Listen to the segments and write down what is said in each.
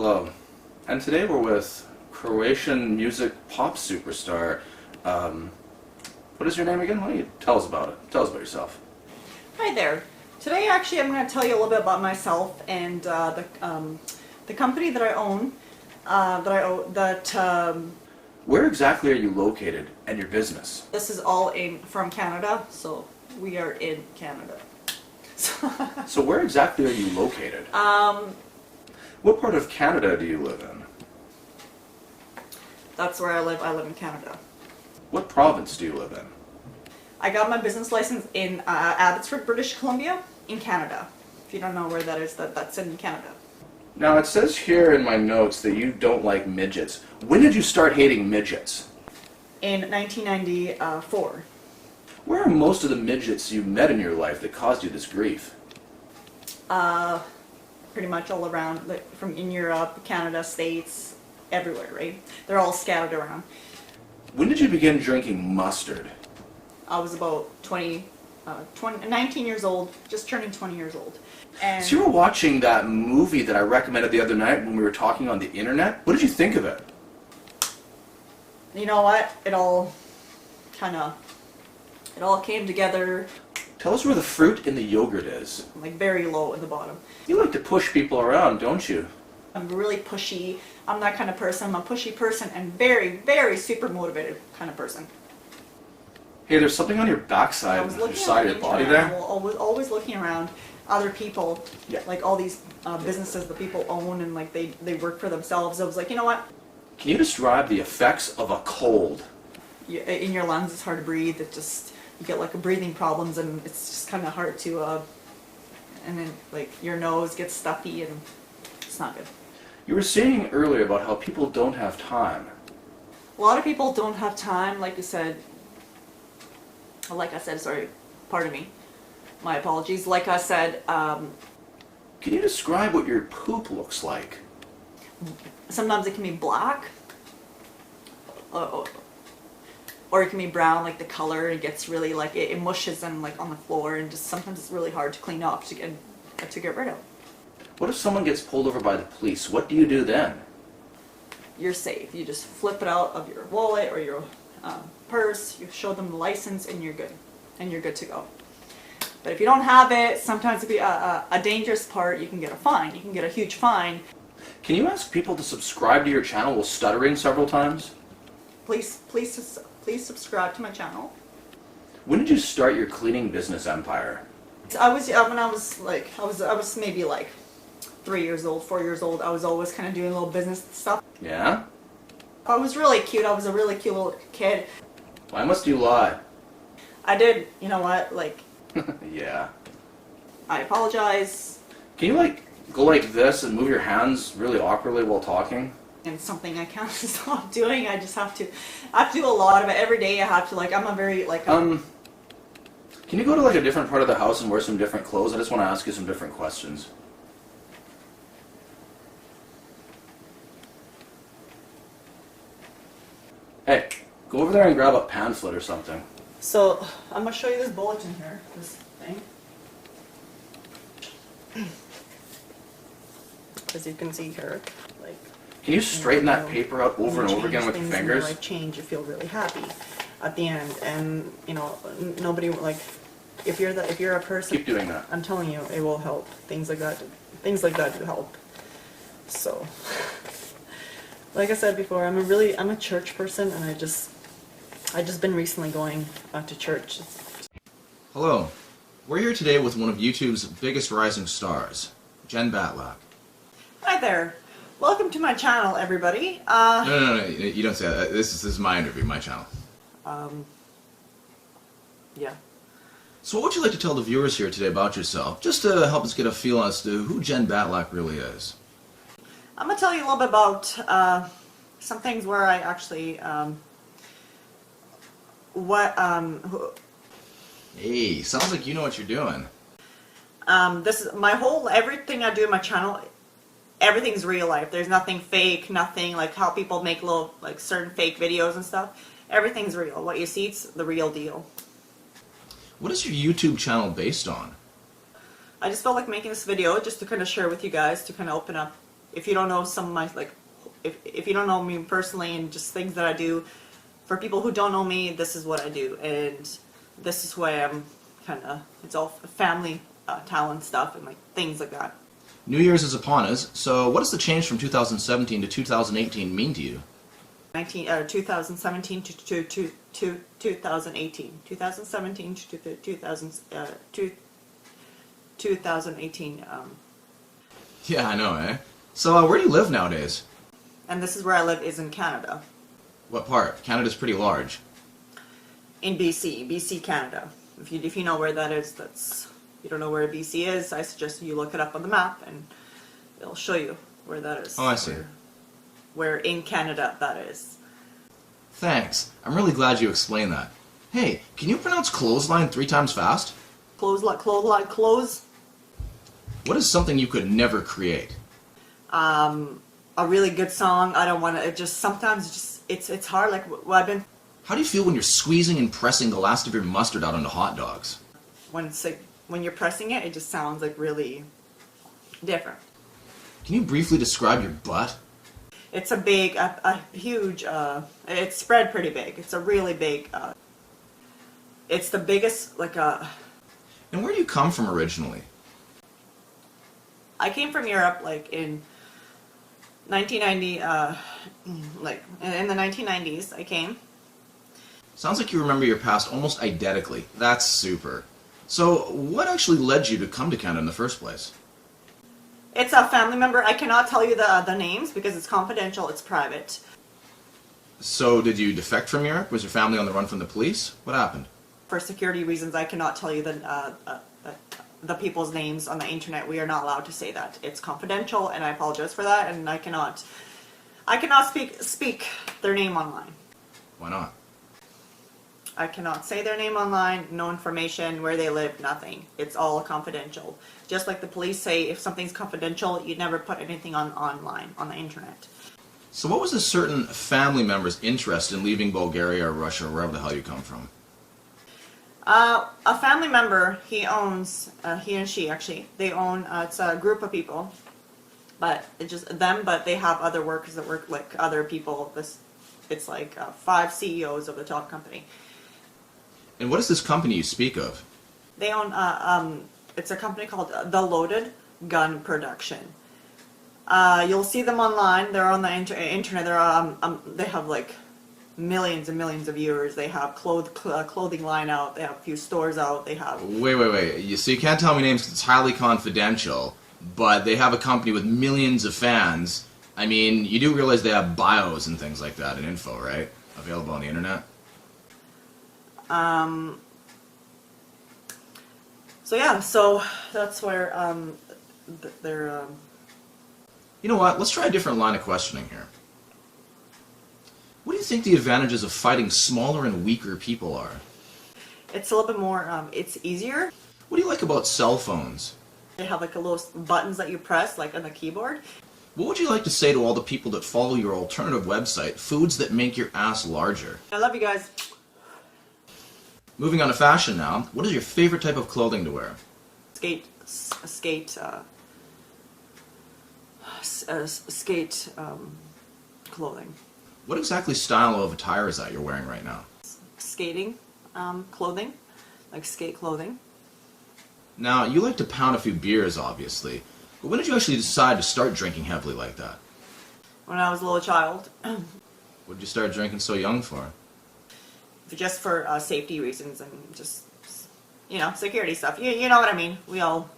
Hello, and today we're with Croatian music pop superstar. What is your name again? Why don't you tell us about it? Tell us about yourself. Hi there. Today, actually, I'm going to tell you a little bit about myself and the company that I own. Where exactly are you located and your business? This is all from Canada, so we are in Canada. So where exactly are you located? What part of Canada do you live in? That's where I live. I live in Canada. What province do you live in? I got my business license in Abbotsford, British Columbia, in Canada. If you don't know where that is, that's in Canada. Now it says here in my notes that you don't like midgets. When did you start hating midgets? In 1994. Where are most of the midgets you met in your life that caused you this grief? Pretty much all around, like, from in Europe, Canada, States, everywhere, right? They're all scattered around. When did you begin drinking mustard? I was about 19 years old, just turning 20 years old. And So you were watching that movie that I recommended the other night when we were talking on the internet. What did you think of it? you know what? It all came together, Tell us where the fruit in the yogurt is. like very low at the bottom. You like to push people around, don't you? I'm really pushy. I'm that kind of person. I'm a pushy person and very, very super motivated kind of person. Hey, there's something on your backside, I was on your looking side of around your body the internet, there. always looking around other people, Yeah. like all these businesses that people own and like they work for themselves. I was like, you know what? Can you describe the effects of a cold? In your lungs, it's hard to breathe. It just, you get like breathing problems and it's just kind of hard to, and then like your nose gets stuffy and it's not good. You were saying earlier about how people don't have time. A lot of people don't have time, like I said, sorry, pardon me, my apologies. Like I said, Can you describe what your poop looks like? sometimes it can be black, or it can be brown, like the color. It gets really like it mushes and like on the floor, and just sometimes it's really hard to clean up to get rid of. What if someone gets pulled over by the police? What do you do then? You're safe. You just flip it out of your wallet or your purse. You show them the license, and you're good, and you're good to go. But if you don't have it, sometimes it'd be a dangerous part. You can get a fine. You can get a huge fine. Can you ask people to subscribe to your channel while stuttering several times? Please subscribe to my channel. When did you start your cleaning business empire? I was maybe like 3 years old, 4 years old. I was always kind of doing little business stuff. Yeah? I was really cute. I was a really cute little kid. Why must you lie? I did, you know what, like, Yeah. I apologize. Can you like go like this and move your hands really awkwardly while talking? And something I can't stop doing. I just have to do a lot of it every day. I have to, like, I'm a very like Can you go to like a different part of the house and wear some different clothes? I just want to ask you some different questions. Hey, go over there and grab a pamphlet or something. So I'm gonna show you this bulletin here. This thing. As you can see here, like. Can you straighten that paper out over and over again with your fingers? Like change, you feel really happy at the end, and you know nobody like. If you're a person, Keep doing that. I'm telling you, it will help. Things like that do help. So, like I said before, I'm a church person, and I just been recently going to church. Hello. We're here today with one of YouTube's biggest rising stars, Jen Batlock. Hi there. Welcome to my channel, everybody. No, you don't say that. This is my interview, my channel. Yeah. So what would you like to tell the viewers here today about yourself, just to help us get a feel as to who Jen Batlock really is? I'm gonna tell you a little bit about some things where I actually Hey, sounds like you know what you're doing. this is my whole everything I do in my channel. Everything's real life. There's nothing fake, nothing like how people make little like certain fake videos and stuff. Everything's real. What you see, it's the real deal. What is your YouTube channel based on? I just felt like making this video just to kind of share with you guys, to kind of open up if you don't know some of my, like, if you don't know me personally and just things that I do, for people who don't know me, this is what I do, and this is who I am, kind of. It's all family talent stuff and like things like that. New Year's is upon us, so what does the change from 2017 to 2018 mean to you? 2017 to 2018. 2017 to 2018. Yeah, I know, eh? So where do you live nowadays? And this is where I live, is in Canada. What part? Canada's pretty large. In BC, Canada. If you know where that is, you don't know where BC is, I suggest you look it up on the map and it'll show you where that is. Oh, I see. Where in Canada that is. Thanks. I'm really glad you explained that. Hey, can you pronounce clothesline 3 times fast? Close. What is something you could never create? A really good song. I don't want to. It just sometimes it's hard. Like what I've been. How do you feel when you're squeezing and pressing the last of your mustard out onto hot dogs? When it's like when you're pressing it, it just sounds like really different. Can you briefly describe your butt? It's a huge. It's spread pretty big. It's a really big. It's the biggest And where do you come from originally? I came from Europe like in 1990, like in the 1990s I came. Sounds like you remember your past almost identically. That's super. So, what actually led you to come to Canada in the first place? It's a family member. I cannot tell you the names because it's confidential, it's private. So, did you defect from Europe? Was your family on the run from the police? What happened? For security reasons, I cannot tell you the people's names on the internet. We are not allowed to say that. It's confidential, and I apologize for that. And I cannot speak their name online. Why not? I cannot say their name online. No information, where they live, nothing. It's all confidential. Just like the police say, if something's confidential, you never put anything online on the internet. So, what was a certain family member's interest in leaving Bulgaria or Russia or wherever the hell you come from? A family member, he owns, he and she actually, they own, it's a group of people, but it's just them, but they have other workers that work like other people. It's like 5 CEOs of the top company. And what is this company you speak of? They own, it's a company called The Loaded Gun Production. You'll see them online. They're on the internet. They have like millions and millions of viewers. They have clothing line out. They have a few stores out. They have. Wait. So you can't tell me names because it's highly confidential, but they have a company with millions of fans. I mean, you do realize they have bios and things like that and info, right? Available on the internet? So yeah, so that's where they're. You know what? Let's try a different line of questioning here. What do you think the advantages of fighting smaller and weaker people are? It's a little bit more. It's easier. What do you like about cell phones? They have like a little buttons that you press, like on the keyboard. What would you like to say to all the people that follow your alternative website, Foods That Make Your Ass Larger? I love you guys. Moving on to fashion now, what is your favorite type of clothing to wear? Skate clothing. What exactly style of attire is that you're wearing right now? Skating clothing, like skate clothing. Now, you like to pound a few beers, obviously, but when did you actually decide to start drinking heavily like that? When I was a little child. What did you start drinking so young for? Just for safety reasons and just, security stuff. You know what I mean. We all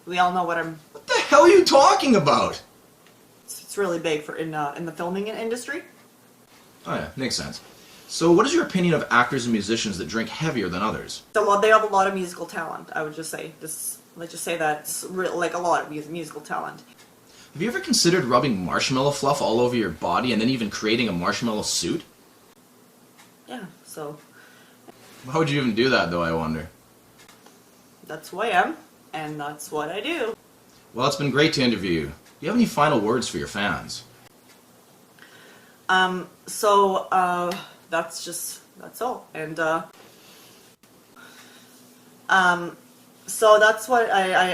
know what I'm. What the hell are you talking about? It's really big for in the filming industry. Oh yeah, makes sense. So what is your opinion of actors and musicians that drink heavier than others? They have a lot of musical talent. I would just say let's just say that's like a lot of musical talent. Have you ever considered rubbing marshmallow fluff all over your body and then even creating a marshmallow suit? Yeah. So. Why would you even do that, though, I wonder? That's who I am, and that's what I do. Well, it's been great to interview you. Do you have any final words for your fans? That's all. And, so that's what I